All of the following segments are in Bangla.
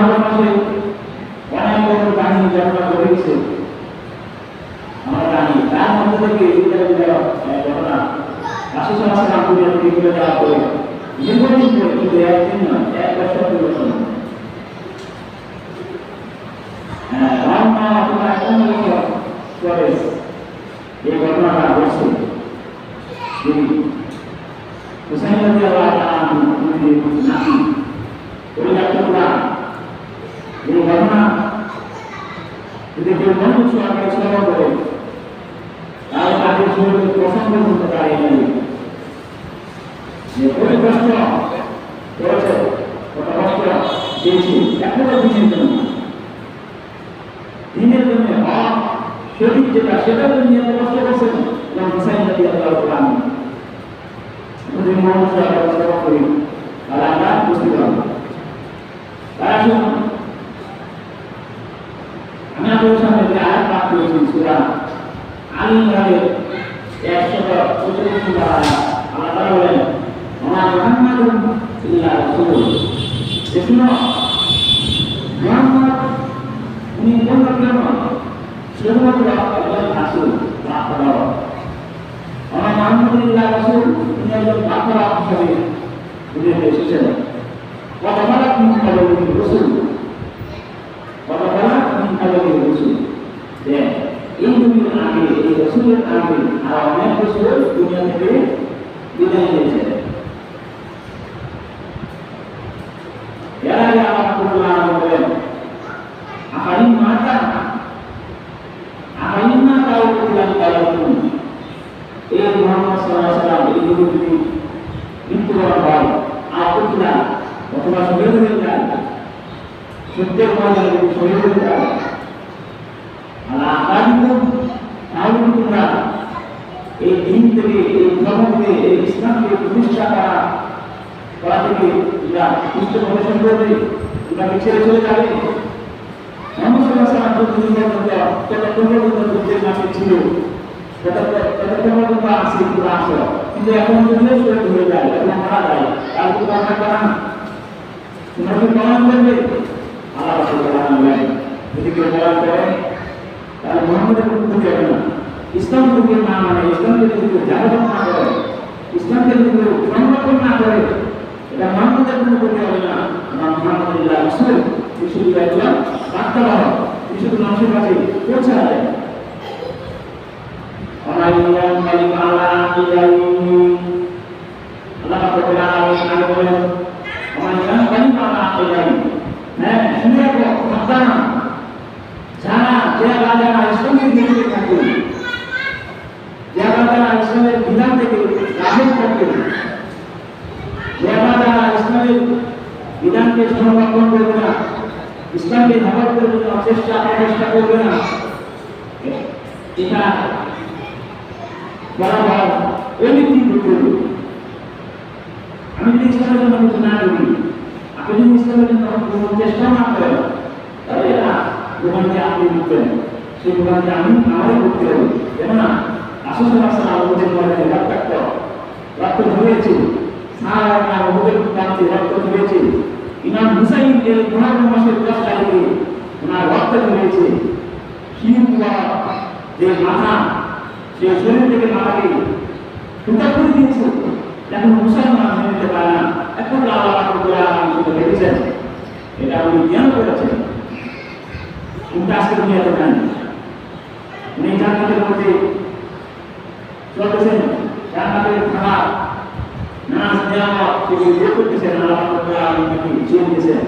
মহারম মাসে অনেক বড় কাহিনী ঘটনা ঘটেছে। আমরা জানি তার মধ্যে থেকে ঘটনা রাসূল সাল্লাল্লাহু আলাইহি ওয়াসাল্লাম এগুলো দেওয়া করে দীর্ঘদিন পরে, কিন্তু একদিন নয়, 1 বছর 2 বছর। তোমার কোন পরে এই ঘটনাটা ঘটছে। হুসাইন রাদিয়াল্লাহু তাআলা নাকি ওই ঘটনা যদি কেউ মনে সরকার শ্রবণ করে তাহলে তাদের শরীরে প্রসঙ্গ করতে পারে যে কত কষ্ট করেছে, কত কষ্ট দিয়েছি এখনো দিনের জন্য হক সঠিক যেটা সেটার জন্য এত কষ্ট করছেন। এবং হুসাইন রাদিয়াল্লাহু তাআলা যদি মনে সরকার শ্রবণ করি তাহলে আমরা বুঝতে পারবো। তারা শুনুন, আমি আপনাদের সামনে যে আয়াত পাঠ করেছি সূরা আল ইমরানের 135 আয়াত। আল্লাহ তাআলা বলেন, ওয়া মুহাম্মাদুন ইল্লা রাসূল। দেখুন, মুহাম্মদ উনি কোন কেন শুধুমাত্র একজন রাসূল, বার্তা। ওয়া মুহাম্মাদুন ইল্লা রাসূল, উনি একজন বার্তা হিসেবে দুনিয়াতে এসেছেন। ওয়া তাবারাক মিন কালামির রাসূল, এই নবীর আগে, এই রাসূলের আগে আর অনেক রাসূল দুনিয়া থেকে বিদায় নিয়েছে। এর আগে আল্লাহ বলেন, আকারিম মাতা উতিলান কালাকুম। এই মুহাম্মদ সাল্লাল্লাহু আলাইহি ওয়াসাল্লাম এই নবী যদি মৃত্যুবরণ হয় আর উতিলান অথবা শহীদ হয়ে যায়, সত্যের ময়দানে যদি শহীদ হয়ে যায়, তোমরা এই দিন থেকে, এই ধর্মকে, এই ইসলামকে প্রতিষ্ঠা করা থেকে যা সুস্থ প্রদর্শন করবে, তোমরা ছেড়ে চলে যাবে। মুহাম্মদ সাল্লাল্লাহু আলাইহি ওয়াসাল্লাম ছিল ততক্ষণ আসে, কিন্তু এখন যদিও শহীদ হয়ে যায়, এখন মারা যায়, তাহলে তো আমরা করা না। তোমরা কি প্রমাণ করবে? আল্লাহ বলেন, যদি কেউ প্রমাণ করে তাহলে মুহাম্মদের কোনো ক্ষতি হবে না। ইসলাম থেকে না মানে, ইসলামকে যদি কেউ জাগ্রত না করে, ইসলামকে যদি কেউ সংরক্ষণ না করে, এটা মুহাম্মদের কোনো ক্ষতি হবে না। মুহাম্মদ ইল্লা রাসূল, শুধু একজন বার্তা বাহক, শুধু মানুষের কাছে পৌঁছে দেয়। আল্লাহ বলেন, হ্যাঁ শুনে রাখো, যারা যে রাজারা ইসলামের দিকে থাকে, যে রাজারা ইসলামের বিধান থেকে রাজত্ব থাকে, যে রাজারা ইসলামের বিধানকে সংরক্ষণ করবে না, ইসলামকে হেফাজতের জন্য চেষ্টা করবে না, এটা বরাবর ওই ব্যক্তি করবে। আমি যদি ইসলামের জন্য কিছু না করি, আপনি যদি ইসলামের জন্য কোনো চেষ্টা না করেন, তাহলে এরা দোকানকে আপনি ঢুকবেন, সেই দোকানকে আমি আমারই করতে হবে। কেননা রাসূল সাল্লাল্লাহু আলাইহি ওয়াসাল্লাম রক্ত ঝরেছে, সাহাবারা ওদের কাছে রক্ত ঝরেছে। ইমাম হুসাইন এর মুহররম মাসের 10 তারিখে ওনার রক্ত ঝরেছে। শিরকুয়া যে মাথা, সে শরীর থেকে মাথাকে টুকরা করে দিয়েছে, এখন মুসলমান মেনে নিতে পারে না। এখন আল্লাহ রাব্বুল দেখেছেন, এটা উনি জ্ঞান করেছেন। কিন্তু আজকে দুনিয়াতে নাই, উনি জান্নাতের মধ্যে চলতেছেন, জান্নাতের খাবার নাচ নিয়ামত সেগুলি ভোগ করতেছেন। আল্লাহ রাব্বুল জোর দিয়েছেন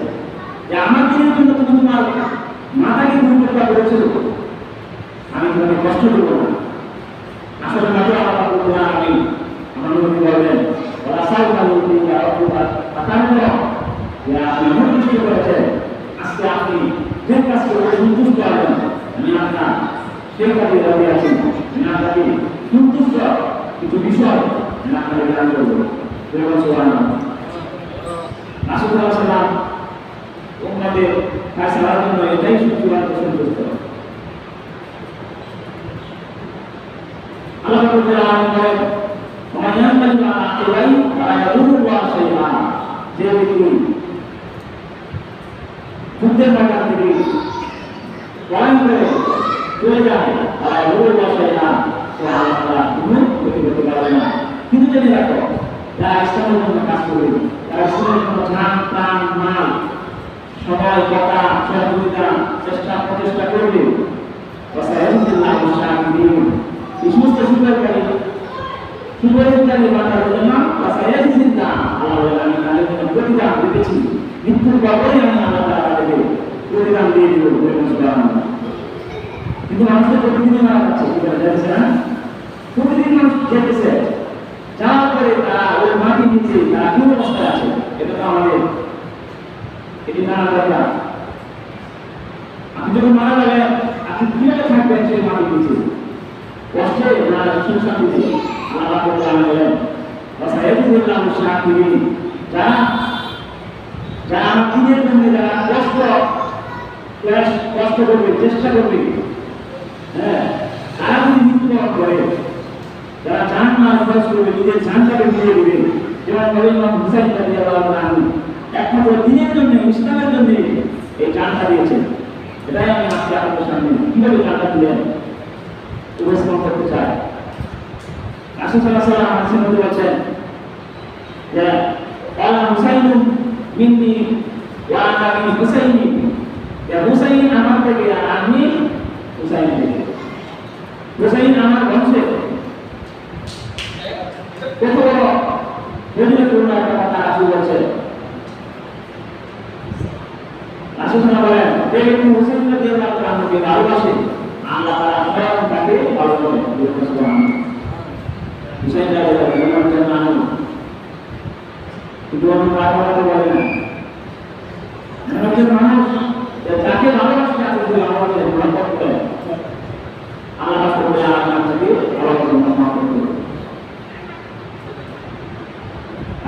যে আমার দিনের জন্য তুমি তোমার মাথাকে তুমি টুকরা করেছো, আমি তোমাকে কষ্ট দেব না। আসলে মাত্র আল্লাহ রাব্বুল আলামিন আমার নবী বলেন, ওয়া সাউকালু বিকা রাব্বুকা ফাতানু, যে আপনি সন্তুষ্ট করেছেন, আজকে আপনি যে কাজ করে সন্তুষ্ট আছেন, আমি আপনার সেই কাজে রাজি আছি, আমি আপনাকে সন্তুষ্ট কিছু বিষয় আমি আপনাকে জ্ঞান করবো। সুবহানাল্লাহ। রাসূল সাল্লাল্লাহু আলাইহি ওয়াসাল্লাম উম্মতের ফয়সালার জন্য এটাই চূড়ান্ত সন্তুষ্ট। আল্লাহ রাব্বুল আলামিন বলেন, ওয়া ইয়ানতালিকা আলাইহি ওয়া ইয়াদুরু শাইআন, যে ব্যক্তি যুদ্ধের ময়দান থেকে পয়েন্ট করে চলে যায়, তারা রোল বসায় না, সে আল্লাহ তাআলা কোনো ক্ষতি করতে পারবে না। কিন্তু জেনে রাখো, যারা ইসলামের জন্য কাজ করবে, তারা ইসলামের জন্য জান প্রাণ মাল সময় কথা সহযোগিতা চেষ্টা প্রচেষ্টা করবে, এই সমস্ত সুপরিকারী বান্দাদের জন্য আমি তাদের জন্য প্রতিদান দিতেছি, মৃত্যুর পরে আমি আল্লাহ তাআলা তাদেরকে প্রতিদান দিয়ে দিব। কিন্তু মানুষের প্রতিদিন মারা যাচ্ছে, যাচ্ছে না, প্রতিদিন মানুষ যেতেছে, যাওয়ার পরে তারা ওই মাটির নিচে তারা কোন অবস্থায় আছে, এটা তো আমাদের এটি জানা দরকার। আপনি যখন মারা যাবেন, আপনি কিভাবে থাকবেন সেই মাটির নিচে, কষ্টে না সুশান্তিতে? আল্লাহ বলেন যারা আমার দিনের জন্য যারা কষ্ট করবে, চেষ্টা করবে, হ্যাঁ, তারা যদি মৃত্যুবরণ করে, যারা জান মাল খরচ করবে, নিজের জানটাকে দিয়ে দিবে, যেমন ইমাম হুসাইন রাদিয়াল্লাহু আনহু একমাত্র দিনের জন্য, ইসলামের জন্য এই জানটা দিয়েছেন। এটাই আমি আজকে আপনাদের সামনে কিভাবে জানটা দিলেন উপস্থাপন করতে চাই। রাসূল সাল্লাল্লাহু আলাইহি ওয়াসাল্লাম বলেছেন যে আলা হুসাইন মিন্নি ওয়া আনা মিন হুসাইনি, ইয়া হুসাইন আমার থেকে আর আমি হুসাইন থেকে। হুসাইন আমার বংশের। কত বড় ফজিলতপূর্ণ একটা কথা রাসূল বলেছেন। রাসূল বলেন, দেখুন হুসাইন রাদিয়াল্লাহু আনহুকে ভালোবাসে, আল্লাহ তাআলা স্বয়ং তাকে ভালোবাসেন। হুসাইন রাদিয়াল্লাহু আনহু কিন্তু আমি কথা বলি না, একজন মানুষ যাকে ভালোবাসে তাকে যদি আমাদের মহব্বত করে, আল্লাহ তাআলা আপনাকে ভালোবাসেন, মহব্বত করেন।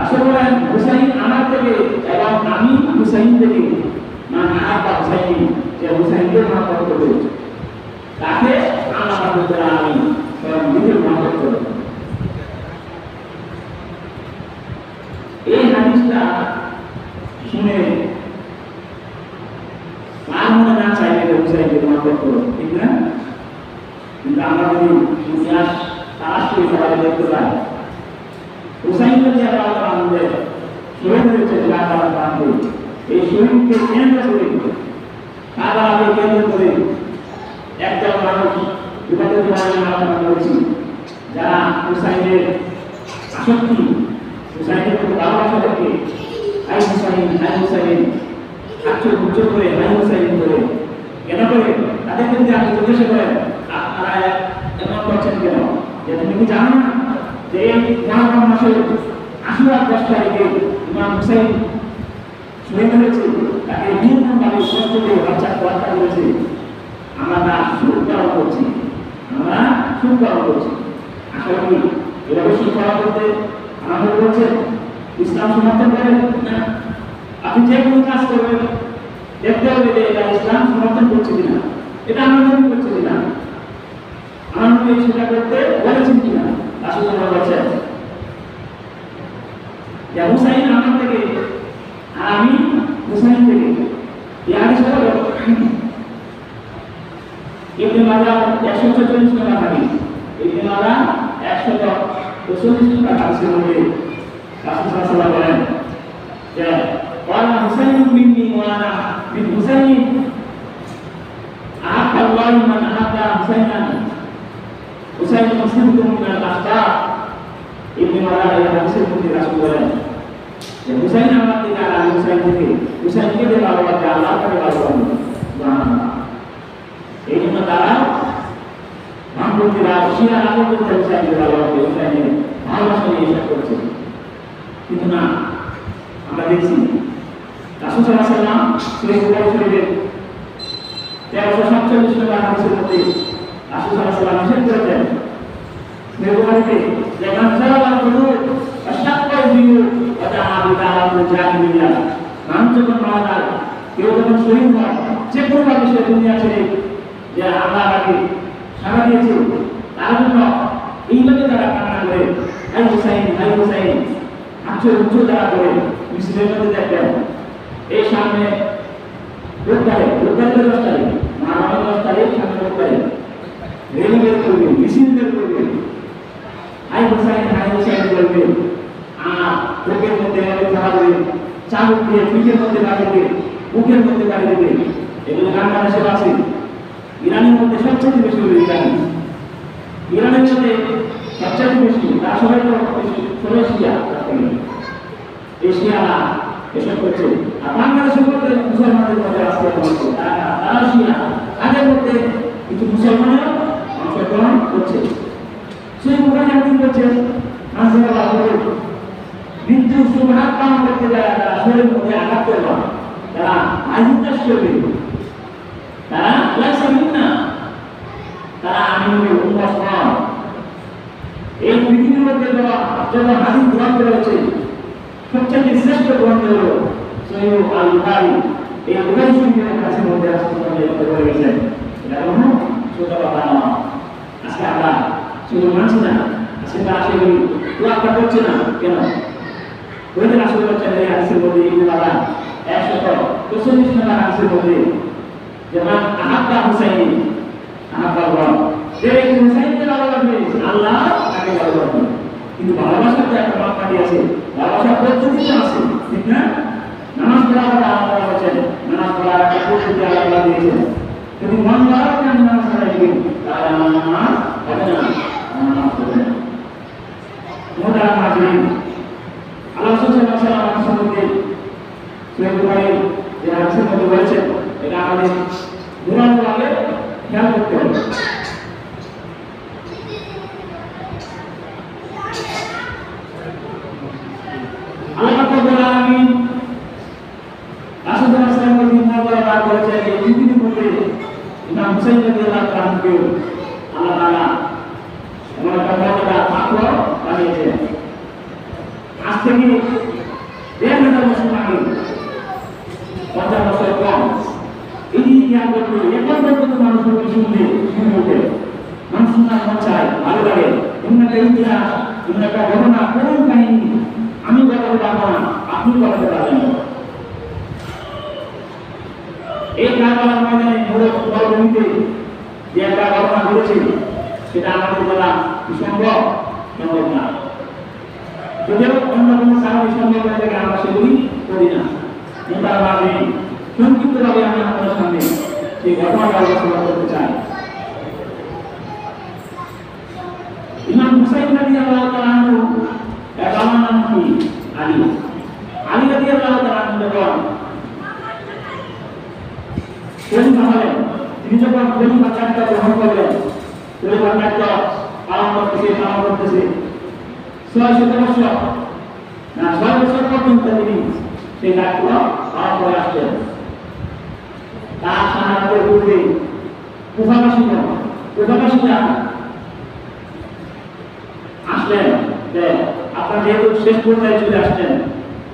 আসলে হুসাইন আমার থেকে এবং আমি হুসাইন থেকে, মানে আব্বা হুসাইন, যে হুসাইনকে মহব্বত করবে তাকে আল্লাহ তাআলা আমি নিজের মহব্বত করব। এই হাদিসটা শুনে আর মনে না চাইলে হুসাইনকে মহব্বত করো, ঠিক না? কিন্তু আমরা যদি ইতিহাস তালাশ করে সবাই দেখতে পাই, হুসাইন রাদিয়াল্লাহু আনহু শহীদ হয়েছে কারবালার প্রান্তে। এই শহীদকে কেন্দ্র করে, কারবালাকে কেন্দ্র করে একদল মানুষ বিপদের জন্য আলোচনা করেছি, যারা হুসাইনের আসক্তি, হুসাইনের প্রতি ভালোবাসা থেকে আই হুসাইন আচ্ছর উচ্চ করে আই হুসাইন করে কেন করে তাদেরকে যদি আপনি জিজ্ঞাসা করেন আপনারা এমন করছেন কেন, যে তুমি কি জানো না যে এই মহারম মাসের আশুরার 10 তারিখে ইমাম হুসাইন শহীদ হয়েছে, তাকে নির্মমভাবে কষ্ট দিয়ে হত্যা করেছে। আমরা তা সুখ পালন করছি, আমরা সুখ পালন করছি। আসলে কি এভাবে সুখ পালন করতে আমাদের বলছেন ইসলাম সমর্থন করে না? আপনি যে কোনো কাজ করবেন দেখতে হবে যে এটা ইসলাম সমর্থন করছে কিনা, এটা আমরা মনে করছি কিনা, আমার মনে সেটা করতে বলেছেন কিনা। আসলে বলছেন যে হুসাইন আমার থেকে আর আমি হুসাইন থেকে। এই হাদিস হলো ইবনে মাজাহ 144 নম্বর হাদিস, ইবনে মাজাহ 144 নম্বর হাদিসের মধ্যে রাসূল সাল্লাল্লাহু আলাইহি ওয়াসাল্লাম বলেন যে ওয়ালা হুসাইন মিন্নি ওয়া আনা মিন হুসাইন, আল্লাহু মান আহাদা হুসাইনান, হুসাইন মুসলিমুন মিনাল আখতার। ইবনে মাজাহ এই হাদিসের মধ্যে রাসূল বলেন যে হুসাইন আমার থেকে আর আমি হুসাইন থেকে, হুসাইনকে যে ভালোবাসে আল্লাহ তাকে ভালোবাসে। এই জন্য তারা ভাবমূর্তিরা শিয়া আলোক করতে হুসাইনকে ভালোবাসে, হুসাইনের ভালোবাসা নিয়ে এসব করছে। কিন্তু না, আমরা দেখছি রাসূল সাল্লাল্লাহু আলাইহি ওয়াসাল্লাম সূরা বুখারী শরীফের 1347 নম্বর হাদিসের মধ্যে রাসূল সাল্লাল্লাহু আলাইহি ওয়াসাল্লাম নিষেধ করেছেন সূরা বুখারীতে যে মান সালাল কুলুব আশাক্কা বিহু ওয়া তাআবু তাআলা জাহিলিয়া, মানুষ যখন মারা যায়, কেউ যখন শহীদ হয়, যে কোনো বিষয়ে দুনিয়া ছেড়ে যে আল্লাহকে সাড়া দিয়েছে, তার জন্য এইভাবে তারা কান্না করে হাই হুসাইন আচ্ছর উচ্চ তারা করে মিছিলের মধ্যে দেখবেন। এই সামনে রোজগারে 10 তারিখ, আগামী 10 তারিখ সামনে রোজগারে রেলি বের করবে, মিছিল বের করবে, হাই হুসাইন করবে, আর বুকের মধ্যে চালাবে, চাবুক দিয়ে পিঠের মধ্যে বাড়ি দেবে, বুকের মধ্যে বাড়ি দেবে। এগুলো বাংলাদেশে আছে। ইরানের মধ্যে সবচেয়ে বেশি হলো ইরানের মধ্যে সবচেয়ে বেশি, তারা সবাই তো এশিয়া এশিয়ারা এসব করছে। আর বাংলাদেশের মধ্যে মুসলমানদের মধ্যে আজকে তারা শিয়া, তাদের মধ্যে কিছু মুসলমানেরও অংশগ্রহণ করছে। সেই মুখানে একদিন করছে মৃত্যু সুঘাত পালন করতে যারা তারা শরীরের মধ্যে আঘাত করবে, তারা আইনদাস করবে, তারা না, তারা আমিনুল উম্মাহ নয়। এই পৃথিবীর মধ্যে যত হাদিস গ্রন্থ রয়েছে সবচেয়ে শ্রেষ্ঠ গ্রন্থ হলো সহিহ আল বুখারী। এই বুখারী শরীফের কাছের মধ্যে রাসূলুল্লাহ বলে গেছেন, এটা কোনো ছোট কথা নয়। আজকে আমরা শুধু মানছি না, আজকে তারা সেগুলি তোয়াক্কা করছে না। কেন? ওই যে রাসূলুল্লাহ এই হাদিসের মধ্যে ইবনে আব্বাস 140 নম্বর হাদিসের মধ্যে যেমন আহাব্বা হুসাইন আহাব্বা যে হুসাইনকে ভালোবাসবে আল্লাহ তাকে ভালোবাসবে। কিন্তু ভালোবাসার তো একটা মাপকাঠি আছে, ভালোবাসার পদ্ধতি আছে, ঠিক না? নামাজ পড়ার কথা আল্লাহ বলেছেন, নামাজ পড়ার একটা পদ্ধতি আল্লাহ দিয়েছেন। যদি মন ভালো করে আমি নামাজ পড়াই দিই তাহলে আমার নামাজ হবে না, আমার নামাজ হবে না। মোটা মাঝিন আল্লাহ সাল্লাল্লাহু আলাইহি ওয়াসাল্লাম সহিহ বুখারী যে হাদিসের মধ্যে বলেছেন, এটা আমাদের ঘুরানো আগে খেয়াল করতে হবে। আল্লাহ রাব্বুল আলামিন রাসূলুল্লাহ সাল্লাল্লাহু আলাইহি ওয়াসাল্লাম বলেছেন যে পৃথিবীর মধ্যে ইমাম হুসাইন রাদিয়াল্লাহু তাআলাকে আল্লাহ তাআলা এমন একটা মর্যাদা পাত্র বানিয়েছেন। আজ থেকে 1000 বছর আগে, 50 বছর কম, এই জ্ঞান করতে এখন পর্যন্ত মানুষের শুনলে শুনে ওঠে, মানুষ শোনার মন চায়, ভালো লাগে। এমন একটা ইতিহাস, এমন একটা ঘটনা, কোন কাহিনী আমি বলাতে পারবো না, আপনি বলাতে পারবেন না। এই কারবালার ময়দানে মরুভূমিতে যে একটা ঘটনা ঘটেছে সেটা আমাদের বলা সম্ভব না। যদিও অন্য কোনো কারণে সম্ভব না থেকে আমরা সেগুলি করি না। মোটাভাবে সংক্ষিপ্তভাবে আমি আপনাদের সামনে সেই ঘটনাটা আলোচনা করতে চাই। ইমাম হুসাইন রাদিয়াল্লাহু তাআলা আনহু এর বাবার নাম কি? আলী। আলী রাদিয়াল্লাহু তাআলা আনহু যখন খলিফা হলেন, তিনি যখন খলিফার দায়িত্ব গ্রহণ করলেন, খলিফার দায়িত্ব পালন করতেছে 600 বছর না 6 বছর পর্যন্ত তিনি সেই দায়িত্ব পালন করে আসছেন। তার শাহাদাতের পূর্বে কুফাবাসীরা আসলেন যে আপনার যেহেতু শেষ পর্যায়ে চলে আসছেন,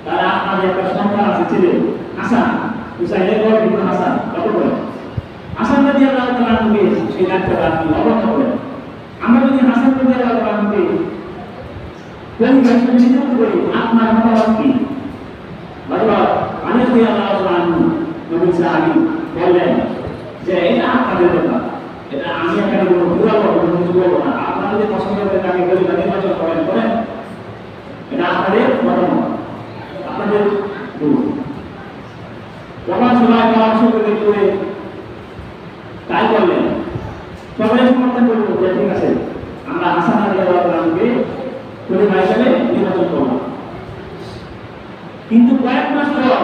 তারা আপনাদের একটা সন্তান আছে ছেলে হাসান, হুসাইনের পর কিন্তু হাসান কত করে হাসান রাদিয়াল্লাহু তাআলা আনহুকে সেই দায়িত্বটা আপনি অবজ্ঞা করেন। আমরা যদি হাসান রাদিয়াল্লাহু তাআলা আনহুকে নিযুক্ত করি, আপনার মতামত কি? আলী রাদিয়াল্লাহু তাআলা আনহু নবী সাহাবী বললেন যে এটা আপনাদের ব্যাপার, এটা আমি এখানে কোনো বলবো না, আপনারা যদি পছন্দ করেন তাকে খলিফা নির্বাচন করেন, এটা আপনাদের মতামত, আপনাদের যখন সবাই পরামর্শ করে তাই করলেন, সবাই সমর্থন করল যে ঠিক আছে আমরা হাসান রাদিয়াল্লাহু তাআলা আনহুকে খলিফা হিসেবে নির্বাচন করব। কিন্তু কয়েক মাস পর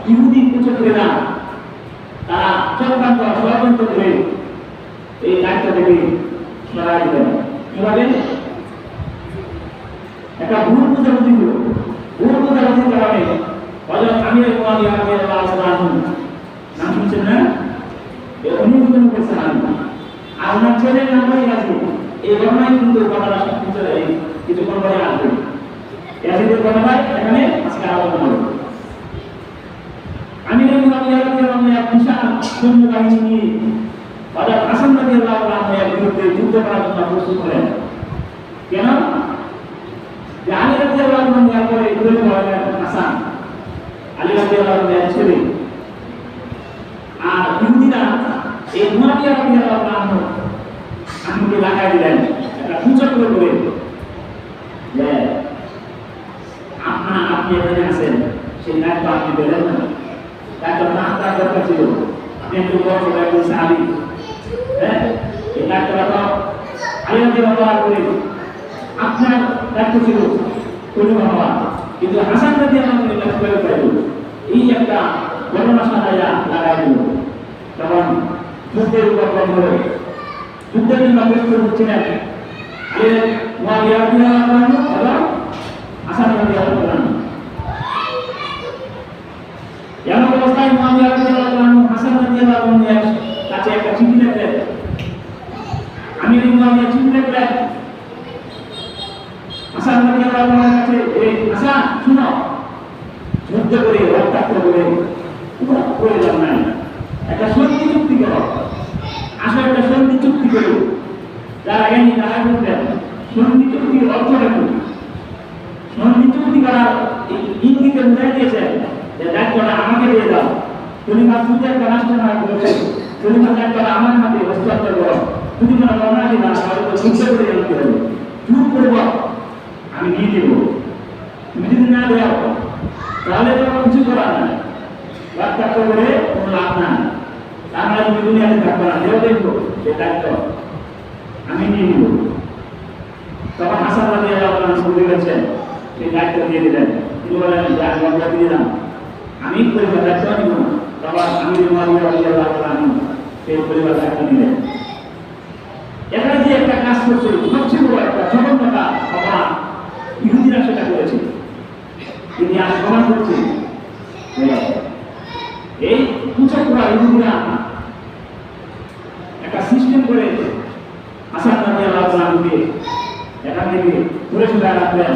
ইহুদি কুচক্রীরা তারা চক্রান্ত ষড়যন্ত্র করে এই দায়িত্ব থেকে সরাই দিলেন। কিভাবে? একটা ভুল বোঝাবুঝির কারণে হযরত আমির মুআবিয়া রাদিয়াল্লাহু তাআলা আনহু নাম শুনছেন না? উনি কিন্তু বলছেন আর ওনার ছেলের নামই আছে। এই ঘটনায় কিন্তু কথাটা কিছুক্ষণ পরে আসবে। ইয়াজিদের ঘটনায় এখানে আজকে আলোচনা হবে। আমির মুআবিয়া রাদিয়াল্লাহু তাআলা এক বিশাল সৈন্যবাহিনী নিয়ে হযরত হাসান রাদিয়াল্লাহু তাআলার বিরুদ্ধে যুদ্ধ করার জন্য প্রস্তুত হলেন। কেন? যে আলী রাদিয়াল্লাহু তাআলার পরে খলিফা হলেন হাসান, আলী রাদিয়াল্লাহু তাআলার ছেলে। আর ইহুদিরা এই মুয়াবিয়া রাদিয়াল্লাহু আনহু আঙ্গুলে লাগাই দিলেন একটা সূচক করে যে আপনি এখানে আছেন সেই দায়িত্ব আপনি পেলেন না, দায়িত্ব না তার দরকার ছিল, আপনি একটু বড় একজন সাহাবী, হ্যাঁ এই দায়িত্বটা তো আলিয়াকে ব্যবহার করে আপনার দায়িত্ব ছিল পরিবার হওয়া, কিন্তু হাসান রাদিয়াল্লাহু আনহু এটা করে পাইল এই একটা ঘটনা সাজাইয়া লাগাই দিল। তখন যুদ্ধের উপর হলো, যুদ্ধের জন্য প্রস্তুত হচ্ছিলেন মুয়াবিয়া রাদিয়াল্লাহু আনহু এবং হাসান রাদিয়াল্লাহু আনহু। এমন অবস্থায় মুয়াবিয়া রাদিয়াল্লাহু আনহু হাসান রাদিয়াল্লাহু আনহুর কাছে একটা চিঠি লিখলেন। আমির মুয়াবিয়া চিঠি লিখলেন হাসান রাদিয়াল্লাহু আনহুর কাছে, এই হাসান শুনো, যুদ্ধ করে রক্তাক্ত করে প্রয়োজন নাই, একটা সন্ধি চুক্তি করো, আসলে একটা সন্ধি চুক্তি করো। যারা জ্ঞানী তারা বুঝলেন সন্ধি চুক্তির অর্থটা কি। সন্ধি চুক্তি করার ইঙ্গিতে বুঝাই দিয়েছেন যে দায়িত্বটা আমাকে দিয়ে দাও, তুমি যদি একটা রাষ্ট্র নয় বলছে তুমি দায়িত্বটা আমার হাতে হস্তান্তর করো, যদি কোনো রওনা দিবা তাহলে তো যুদ্ধ করে জানতে হবে, চুপ করবো আমি নিয়ে দেব, তুমি যদি না দেওয়া তাহলে তো কিছু করার নাই, রক্তাক্ত করে কোনো লাভ নাই, তার মানে তুমি দুনিয়াতে থাকবো না, দেও দেখবো সে দায়িত্ব আমি নিয়ে নিব। তখন হাসান রাদিয়াল্লাহু আনহু শুরু করেছেন সেই দায়িত্ব দিয়ে দিলেন, তিনি বলেন যা গঙ্গা দিয়ে দিলাম আমি পরিবার দায়িত্ব নিব না। তখন আমির মুয়াবিয়া রাদিয়াল্লাহু আনহু সেই পরিবার দায়িত্ব নিলেন। এখানে যে একটা কাজ করছে সবচেয়ে বড় একটা জঘন্যতা অপরাধ ইহুদিরা সেটা করেছে, তিনি আজ প্রমাণ করছে এই কুচক্রা ইহুদিরা একটা সিস্টেম করে হাসান রাদিয়াল্লাহু আনহুকে এখান থেকে ঘুরে চলে রাখলেন।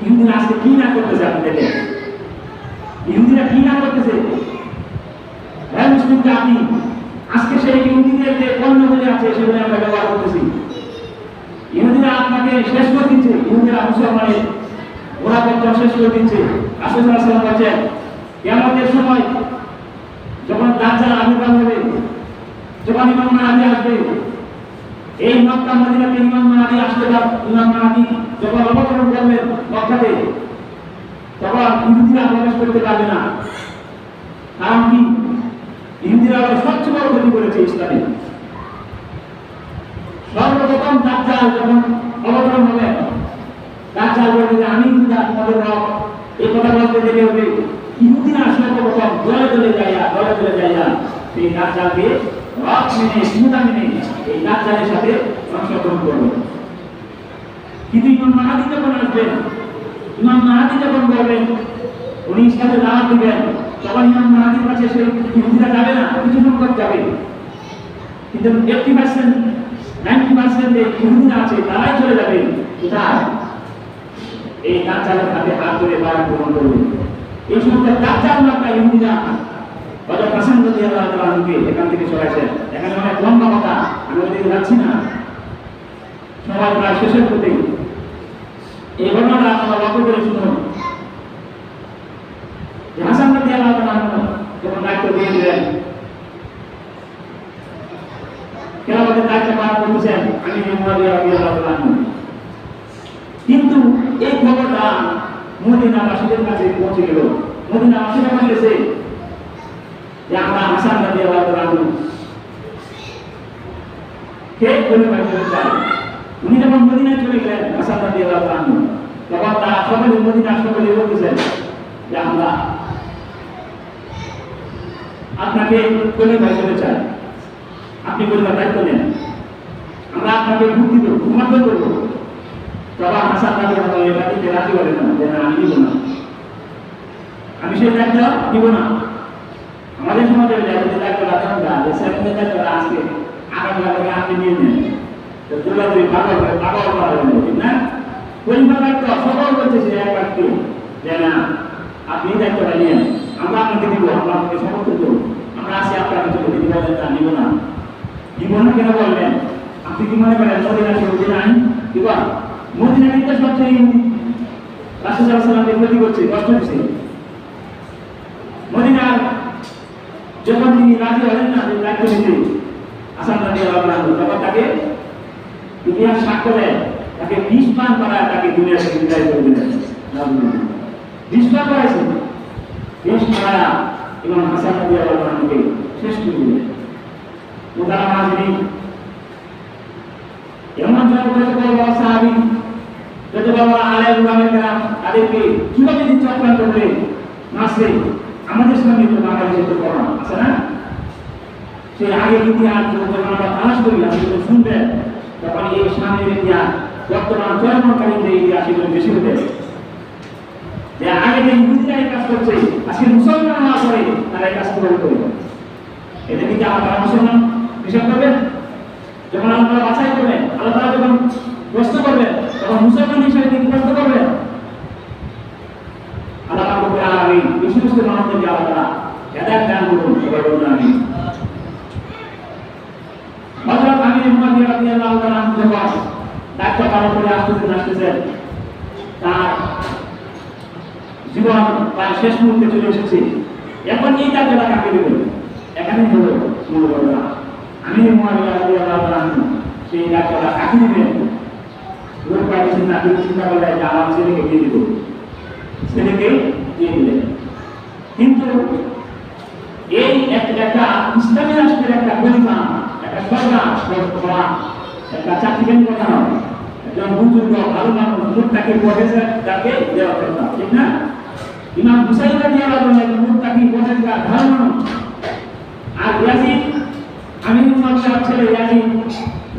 ইহুদিরা আজকে কি না করতেছে আপনি দেখেন, ইহুদিরা কি না করতেছে। হ্যাঁ মুসলিম জাতি আজকে সেই ইহুদিদের যে পণ্যগুলি আছে সেগুলি আমরা ব্যবহার করতেছি। ইহুদিরা আপনাকে শেষ করে দিচ্ছে, ইহুদিরা মুসলমানের গোড়াপত্র শেষ করে দিচ্ছে। রাসূল সাল্লাল্লাহু আলাইহি ওয়াসাল্লাম বলেছেন কিয়ামতের সময় যখন দাজ্জাল আবির্ভাব হবে, যখন ইমাম মাহদী আসবে, এই মক্কা মদিনাতে ইমাম মাহদী আসবে, ইমাম মাহদী যখন অবতরণ করবেন মক্কাতে, তখন ইহুদিরা প্রবেশ করতে পারবে না। কারণ কি? ইহুদিরা সবচেয়ে বড় ক্ষতি করেছে ইসলামে। সর্বপ্রথম দাজ্জাল যখন অবতরণ হবে, দাজ্জাল বলবে যে আমি তোমাদের রব, এই কথা বলতে দেরি হবে। ইহুদিরা সর্বপ্রথম দলে দলে যাইয়া সেই দাজ্জালকে রব মেনে সুন্দর মেনে এই দাজ্জালের সাথে অংশগ্রহণ করবে। কিন্তু ইমাম মাহদী যখন আসবেন, ইমাম মাহদী যখন বলবেন উনি ইসলামে দাওয়াত দিবেন, তখন ইমাম মাহদীর কাছে সেই ইহুদিরা যাবে না, কিছু সংখ্যক যাবে, কিন্তু 80% 90% এই ইহুদিরা আছে তারাই চলে যাবে কোথায়? এই দাজ্জালের হাতে হাত ধরে বায়াত গ্রহণ করবে। এই সমস্ত দাজ্জাল মার্কা ইহুদিরা হযরত হাসান রাদিয়াল্লাহু আনহুকে এখান থেকে সরাইছেন। এখানে অনেক লম্বা কথা, আমি ওদিকে যাচ্ছি না, সময় প্রায় শেষের পথে। এই ঘটনাটা আপনারা লক্ষ্য করে শুনুন। হাসান রাদিয়াল্লাহু আনহু যখন দায়িত্ব দিয়ে দিলেন, কেরামতের দায়িত্ব পালন করতেছেন আমির মুয়াবিয়া রাদিয়াল্লাহু আনহু, কিন্তু এই খবরটা মদিনাবাসীদের কাছে পৌঁছে গেল। মদিনাবাসীরা বলেছে যে আমরা হাসান রাদিয়াল্লাহু আনহু কে পরিবার করতে চাই। উনি যখন মদিনায় চলে গেলেন হাসান রাদিয়াল্লাহু আনহু, তখন তারা সকলে মদিনার সকলে বলতেছেন যে আমরা আপনাকে পরিবার করতে চাই, আপনি পরিবার দায়িত্ব নেন, আমরা আপনাকে ভোট দিব, সমর্থন করবো। তখন হাসান রাদিয়াল্লাহু আনহু এটা দিতে রাজি হলেন না, যে না আমি দিব না, আমি সেই দায়িত্ব দিব না। আমাদের সমাজের দায়িত্ব রাখেন না, যে সেভেনের দায়িত্ব আজকে আগামী আগে আপনি নিয়ে নেন, তো দুর্গাপুরি পাগল করা হয়ে যাবে, ঠিক না? পরিবার দায়িত্ব সকল বলতেছে একবার কেউ যে না আপনি দায়িত্বটা নিয়েন, আমরা আপনাকে দিব, আমরা আপনাকে সমর্থন করবো, আমরা আসি আপনাকে চলে দিতে বলেন তা নিব না। দিব না কেন বলবেন? আপনি কি মনে করেন মদিনা কেউ নাই? কি বল মদিনা নিতে সবচেয়ে রাসূল সাল্লাল্লাহু আলাইহি ওয়াসাল্লাম ক্ষতি করছে, কষ্ট দিচ্ছে। মদিনার রাজি হলেন না যে দায়িত্ব নিতে হাসান রাদিয়াল্লাহু আনহু, তখন তাকে ইতিহাস সাক্ষ্য দেয়, তাকে বিষ পান করায় তাকে দুনিয়া থেকে বিদায় করে দিলেন। বিষ পান করাইছে, বিষ করায় ইমাম হাসান রাদিয়াল্লাহু আনহুকে শেষ করে দিলেন। মুহতারাম হাজিরিন, এমন যত বড় সাহাবী, যত বড় আলেম উলামায়ে কেরাম, তাদেরকে কিভাবে চক্রান্ত করে মাসে আমাদের সামনে তো বাংলাদেশে তো করোনা আছে না, সেই আগের ইতিহাস যখন আমরা তালাশ করি, আপনি যখন শুনবেন তখন এই সামনের ইতিহাস বর্তমান চলমানকালীন যে ইতিহাস এগুলো বেশি হতে, যে আগে যে ইহুদিরা এই কাজ করছে আজকে মুসলমান হওয়ার পরে তারা এই কাজ করে করবে, এটা কি আমরা মুসলমান হিসাব করবেন? যখন আল্লাহ বাছাই করবেন, আল্লাহ তাআলা যখন প্রশ্ন করবেন, তখন মুসলমান হিসেবে তিনি প্রশ্ন করবেন। আল্লাহ রাব্বুল আলামিন এই সমস্ত মানুষদেরকে আল্লাহ তাআলা হেদায়েত দান করুন, সবাই বলুন আমিন। হযরত আমির মুআবিয়া রাদিয়াল্লাহু তাআলা আনহু যখন দায়িত্ব পালন করে আসতেছেন, তার জীবন তার শেষ মুহূর্তে চলে এসেছে, এখন এই দায়িত্বটা কাকে দেবেন? এখানেই হলো মূল ঘটনা। আমির মুআবিয়া রাদিয়াল্লাহু তাআলা আনহু সেই দায়িত্বটা কাকে দিবেন? লোক পাইছেন না, তিনি চিন্তা করলেন যে আমার ছেলেকে দিয়ে দিব, ছেলেকে দিয়ে দিলেন। কিন্তু এই একটা ইসলামী রাষ্ট্রের একটা খলিফা, একটা সরকার, একটা চাকরিকারী কথা নয়, একজন বুজুর্গ ভালো মানুষ মুত্তাকি পরহেজগার তাকে দেওয়া কথা, ঠিক না? ইমাম হুসাইন রাদিয়াল্লাহু আনহু একজন মুত্তাকি পরহেজগার ভালো মানুষ। আর ইয়াজিদ আমির মুআবিয়ার ছেলে ইয়াজিদ,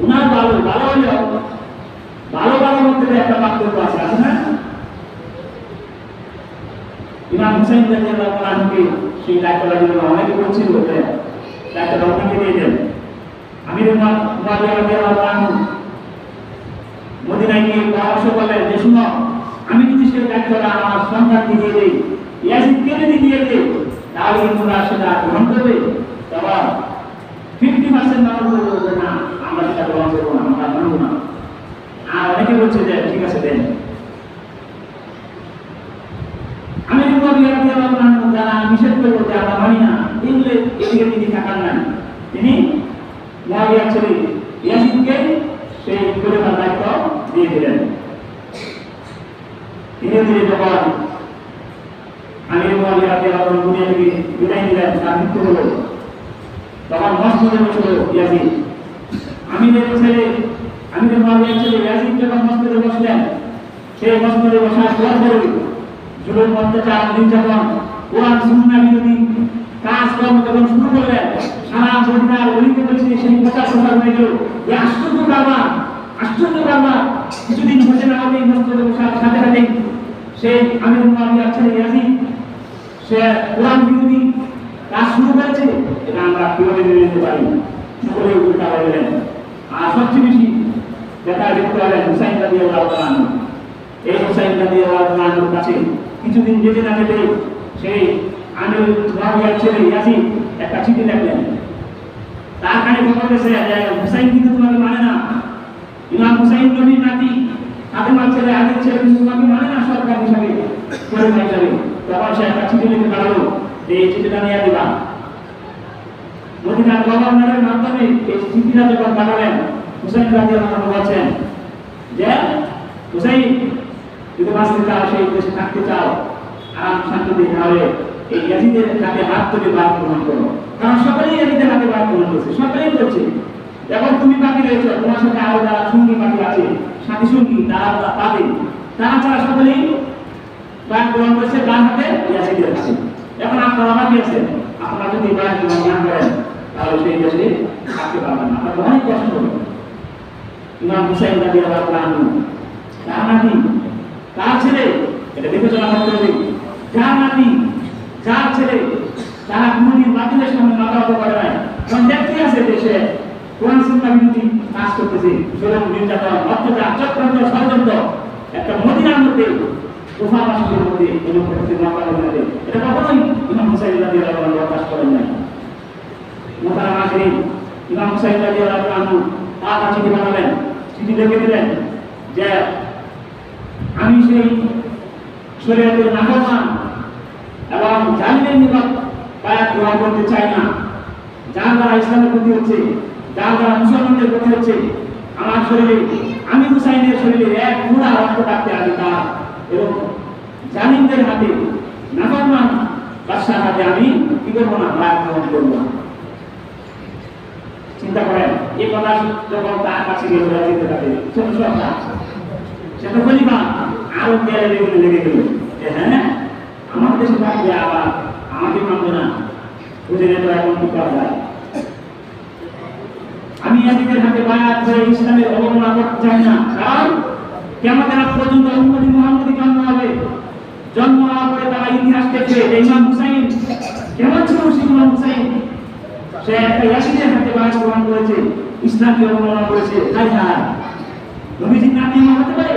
উনার ভালো হলেও ভালো মধ্যে একটা পার্থক্য আছে, আছে না? ইমাম হুসাইন রাদিয়াল্লাহু আনহুকে সেই দায়িত্বটা দিলেন, অনেকে বলছিল যে দায়িত্বটা ওনাকে দিয়ে দেন। আমির মুআবিয়া রাদিয়াল্লাহু আনহু মদিনায় গিয়ে পরামর্শ করলেন যে শুনো, আমি যদি সেই দায়িত্বটা আমার সন্তানকে দিয়ে দিই, ইয়াজিদকে যদি দিয়ে দিই, তাহলে তোমরা সেটা গ্রহণ করবে? তখন 50% মানুষ বলবে না, আমরা সেটা গ্রহণ করবো না, আমরা মানব না। আর অনেকে বলছে যে ঠিক আছে দেন। আমির মুআবিয়া রাদিয়াল্লাহু আনহু যারা নিষেধ করলো যে আমরা মানি না, এগুলো এদিকে তিনি থাকার নাই, তিনি মুআবিয়ার ছেলে ইয়াজিদকে সেই খলিফার দায়িত্ব দিয়ে দিলেন। ধীরে ধীরে যখন আমির মুআবিয়া রাদিয়াল্লাহু আনহু দুনিয়া থেকে বিদায় নিলেন, তার মৃত্যু হলো, তখন মসজিদে বসলো ইয়াজিদ। আমির মুআবিয়ার ছেলে ইয়াজিদ যখন মসজিদে বসলেন, সেই মসজিদে বসার পর জুলুম, অত্যাচার, নির্যাতন, কোরআন সুন্নাহ বিরোধী কাজকর্ম যখন শুরু করলেন, সারা মদিনার অলিতে গলিতে সেই প্রচার হয়ে গেল। এই আশ্চর্য কারবার কিছুদিন বসে না হতেই মসজিদে বসার সাথে সাথে সেই আমির মুআবিয়ার ছেলে ইয়াজিদ সে কোরআন বিরোধী কাজ শুরু করেছে। এটা আমরা কিভাবে মেনে নিতে পারি? সকলে উল্টা হয়ে গেলেন। আর সবচেয়ে বেশি দেখা দেখতে হলেন হুসাইন রাদিয়াল্লাহু তাআলা আনহু। এই হুসাইন রাদিয়াল্লাহু তাআলা আনহুর কাছে কিছুদিন যেতে না যেতে সেই আমির মুআবিয়ার ছেলে ইয়াজিদ একটা চিঠি লিখলেন। তার কানে খবর গেছে যে হুসাইন কিন্তু তোমাকে মানে না, ইমাম হুসাইন নবীর নাতি, ফাতেমার ছেলে, আলীর ছেলে কিন্তু তোমাকে মানে না সরকার হিসাবে, খলিফা হিসাবে। তখন সে একটা চিঠি লিখে পাঠালো যে এই চিঠিটা নিয়ে দিবা। মদিনার গভর্নরের মাধ্যমে এই চিঠিটা যখন পাঠালেন, হুসাইন রাদিয়াল্লাহু আনহু বলছেন যে হুসাইন যদি বাঁচতে চাও, সেই দেশে থাকতে চাও, আরাম শান্তিতে, তাহলে এই ইয়াজিদের হাতে হাত তুলে বাদ গ্রহণ করো। কারণ সকলেই ইয়াজিদের হাতে বাদ গ্রহণ করছে, সকলেই করছে। এখন তুমি বাকি রয়েছে, তোমার সাথে আরো যারা সঙ্গী বাকি আছে, সাথী সঙ্গী, তারা ছাড়া সকলেই বাদ গ্রহণ করছে বাদ হাতে ইয়াজিদের কাছে। এখন আপনারা বাকি আছেন, আপনারা যদি বাদ গ্রহণ না করেন তাহলে সেই দেশে থাকতে পারবেন না, আপনাদের অনেক কষ্ট হবে। ইমাম হুসাইন রাদিয়াল্লাহু আনহু তার নাতি, তার ছেলে, এটা বিবেচনা করতে হবে, যার নাতি, যার ছেলে, তারা কোনদিন বাতিলের সামনে মাথা নত করে নাই। কারণ দেখতে আছে দেশে কোরআন সুন্নাহ বিরোধী কাজ করতেছে, জুলুম, নির্যাতন, অত্যাচার, চক্রান্ত, ষড়যন্ত্র একটা মদিনার মধ্যে, কুফাবাসীদের মধ্যে এগুলো করতে মাথা মধ্যে, এটা কখনোই ইমাম হুসাইন রাদিয়াল্লাহু আনহু বরদাস্ত করেন নাই। মুহতারাম হাজিরিন, ইমাম হুসাইন রাদিয়াল্লাহু আনহু তার চিঠি পাঠালেন, চিঠি লিখে দিলেন যে আমি সেই শরীয়তের নাফরমান এবং জালিমের নিকট বায়াত গ্রহণ করতে চাই না। যার দ্বারা ইসলামের ক্ষতি হচ্ছে, যার দ্বারা মুসলমানদের ক্ষতি হচ্ছে, আমার শরীরে, আমি হুসাইনের শরীরে এক পুরা রক্ত থাকতে আমি তার এবং জালিমদের হাতে, নাফরমান বাদশার হাতে আমি কি করবো না, রাগ গ্রহণ করবো না। চিন্তা করেন, এই কথা যখন তার কাছে গিয়ে যেতে থাকে ছোট ছোট সেটা বলি না, আরো লেগে গেল যে হ্যাঁ আমার দেশে থাকবে আবার আমাকে মানবে না, বুঝে যেত এখন কি করা যায়। আমি এদিকের হাতে বায়াত করে ইসলামের অবমাননা করতে চাই না, কারণ কিয়ামতের আগ পর্যন্ত উম্মতি মুহাম্মদী জন্ম হবে, জন্ম হওয়ার পরে তারা ইতিহাস দেখবে যে ইমাম হুসাইন কেমন ছিল, ইমাম হুসাইন সে একটা ইয়াসিনের হাতে বায়াত গ্রহণ করেছে, ইসলামকে অবমাননা করেছে, তাই না নবীজির নাম নিয়ে হতে পারে।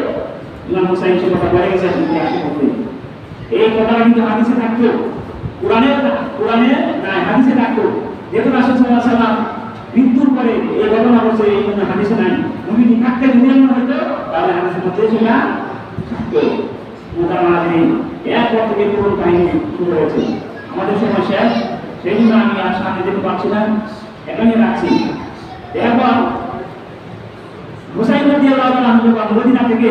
ইমাম হুসাইন সে কথা বলে গেছে ইতিহাসের মধ্যে, এই কথাটা কিন্তু হাদিসে থাকতো, কোরআনে না হাদিসে থাকতো। যেহেতু রাসূল সাল্লাল্লাহু আলাইহি ওয়াসাল্লাম মৃত্যুর পরে এই ঘটনা বলছে, এই কোনো হাদিসে নাই, নবীজি থাকতে যদি এমন হইতো তাহলে হাদিসের মধ্যে সেটা থাকতো। মোটামুটি এরপর থেকে পুরো কাহিনী শুরু হয়েছে। আমাদের সময় শেষ, সেই জন্য আমি আর সামনে যেতে পারছিলাম, এখানে রাখছি। এরপর হুসাইন রাদিয়াল্লাহু আনহু যখন মদিনা থেকে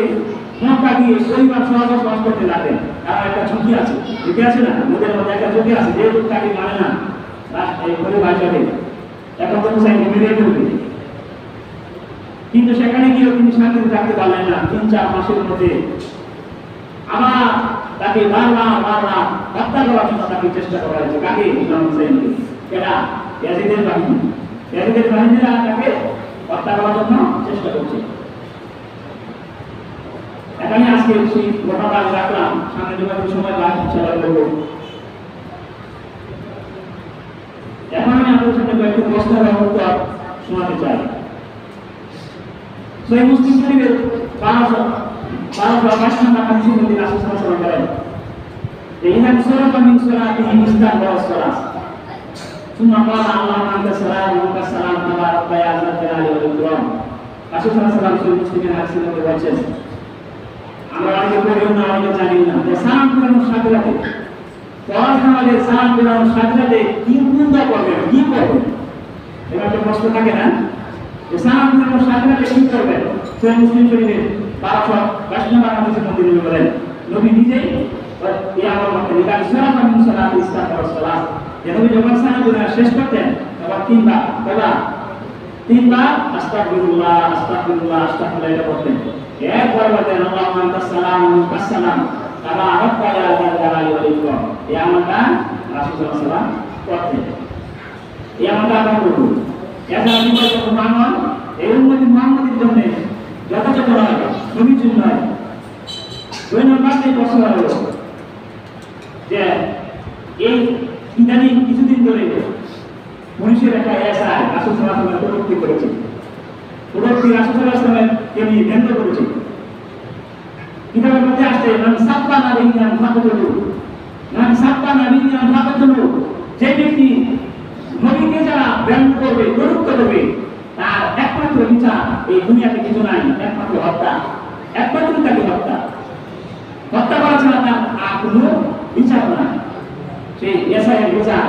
মক্কা গিয়ে পরিবার সহ বসবাস করতে লাগলেন, তার একটা ঝুঁকি আছে, ঝুঁকি আছে না, আমাদের মধ্যে একটা ঝুঁকি আছে, যেহেতু তাকে মানে না এই পরিবার হিসাবে, এখন তো হুসাইন মেরে ফেলবে। কিন্তু সেখানে গিয়েও তিনি শান্তিতে থাকতে পারলেন না। 3-4 মাসের মধ্যে আবার তাকে বারবার হত্যা করার জন্য তাকে চেষ্টা করা হয়েছে। কাকে? ইমাম হুসাইনকে। কেনা ইয়াজিদের বাহিনী, ইয়াজিদের বাহিনীরা তাকে হত্যা করার জন্য চেষ্টা করছে। এখানে আজকে সেই ঘটনাটা রাখলাম, সামনে যখন সময় পাই ইনশাআল্লাহ বলবো। এখন আমি আপনাদের সামনে কয়েকটি প্রশ্নের উত্তর শোনাতে চাই। সহিহ মুসলিম শরীফের 1222 নম্বর হাদিসের মধ্যে রাসূল সাল্লাল্লাহু আলাইহি ওয়াসাল্লাম বলেন যে ইদা সরাফা মিন সলাতিহি ইস্তাগফার সালাত সুম্মা ক্বালা আল্লাহুম্মা আনতা সালাম ওয়া মিনকা সালাম তাবারাকা ইয়া যাল জালালি ওয়াল ইকরাম। রাসূল সাল্লাল্লাহু আলাইহি ওয়াসাল্লাম সহিহ মুসলিমের হাদিসের মধ্যে বলেছেন, আমরা অনেকে পড়িও না, অনেকে জানি না যে সালাম ফেরানোর সাথে সাথে আমাদের সালাম ফেরানোর সাথে সাথে কি কুন্দা করবে, কি করবে, এবার তো প্রশ্ন থাকে না যে সালাম ফেরানোর সাথে সাথে কি করবে। সহিহ মুসলিম শরীফের 1222 নম্বর হাদিসের মধ্যে তিনি বলেন, নবী নিজেই এই আমল করতেন, ইদা সরাফা মিন সলাতি ইস্তাগফার সালাত, যে নবী যখন সালাম শেষ করতেন তখন তিনবার আস্তাগফিরুল্লাহ আস্তাগফিরুল্লাহ আস্তাগফিরুল্লাহ এটা করতেন। এরপর বলতেন আল্লাহুম্মা আনতাস সালাম ওয়া মিনকাস সালাম তাবারাকা ইয়া যাল জালালি ওয়াল ইকরাম। এই আমলটা রাসূল সাল্লাল্লাহু আলাইহি ওয়াসাল্লাম করতেন। এই আমলটা আমরা করব। এটা আমি বলবো মানন এই উম্মতি মুহাম্মাদের জন্য যথেষ্ট নয়, নবীর জন্য নয়। দুই নম্বর এই প্রশ্ন হলো যে এই ইদানিং কিছুদিন ধরে পুলিশের একটা এসআই রাসূল সাল্লাল্লাহু আলাইহি ওয়াসাল্লাম প্রযুক্তি করেছে, প্রযুক্তি রাসূল সাল্লাল্লাহু আলাইহি ওয়াসাল্লামকে নিয়ে ব্যঙ্গ করেছে। কিতাবের মধ্যে আসছে মান সাব্বা নাবিয়্যান ফাকাতুলু, মান সাব্বা নাবিয়্যান ফাকাতুলু, যে ব্যক্তি নবীকে যারা ব্যঙ্গ করবে, প্রযুক্ত করবে, তার একমাত্র বিচার এই দুনিয়াতে কিছু নাই, একমাত্র হত্যা, একমাত্র তাকে হত্যা, হত্যা করা ছাড়া তার আর কোনো বিচার নাই। সেই এসআইয়ের বিচার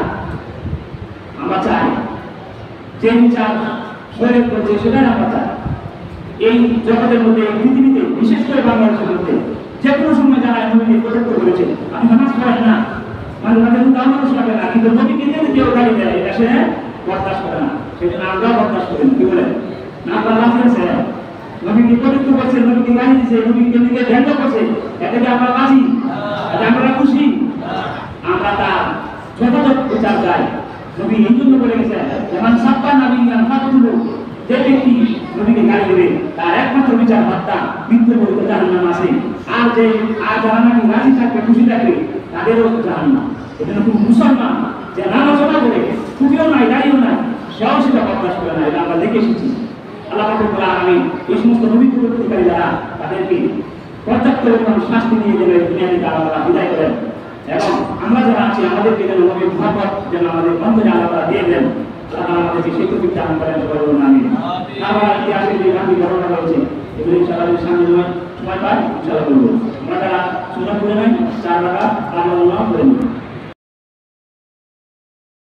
আমরা চাই, যে বিচার শরীয়ত করছে সেটাই আমরা চাই। এই জগতের মধ্যে, পৃথিবীতে, বিশেষ করে বাংলাদেশের মধ্যে যে কোনো সময় যারা নবীকে প্রযুক্ত করেছে, আপনি নামাজ পড়েন না, মানে তাদের মানুষ লাগে না, কিন্তু নবীকে নিয়ে কেউ গাড়ি দেয়, এটা সে বরদাস্ত করে না। সেই জন্য আমরাও বরদাস্ত করি না। কি বলেন না? আপনার রাজি আছে, নবীকে প্রযুক্ত করছে, নবীকে গাড়ি দিচ্ছে, নবীকে দিকে ধ্যান করছে, এটাকে আমরা রাজি, আমরা খুশি, আমরা তার যথাযথ বিচার চাই। নবী এই জন্য বলে গেছে যেমন সাব্বা নাবিয়্যান ফাকাতুলু, যে ব্যক্তি নবীকে গালি দেবে তার একমাত্র বিচার হত্যা, মৃত্যুর পরে জাহান্নাম আছে। আর যারা নাকি রাজি থাকবে, খুশি থাকবে, তাদেরও জাহান্নাম। এজন্য কোনো মুসলমান যে নামাজও করে, ছুটিও নাই, দাঁড়িয়েও নাই, সেও সেটা বরদাস্ত করে না। এটা আমরা দেখে এসেছি। আল্লাহ পাক রব্বুল আলামিন এই সমস্ত নবী প্রতিকারী যারা, তাদেরকে পর্যাপ্ত পরিমাণ শাস্তি দিয়ে দেবে, দুনিয়া থেকে আল্লাহ বিদায় করেন। এবং আমরা যারা আছি আমাদেরকে যেন নবীর মহব্বত যেন আমাদের অন্তরে আল্লাহ দিয়ে দেন। আল্লাহ আমাদেরকে সেই তৌফিক দান করেন, বলুন আমিন। আমরা ইতিহাসের যে গান্ধী ঘটনা রয়েছে এগুলো ইনশাআল্লাহ সামনে সময় পাই ইনশাআল্লাহ বলবো। আমরা যারা সুন্নাত পড়ে নাই 4 রাকাত আমল করে নিই।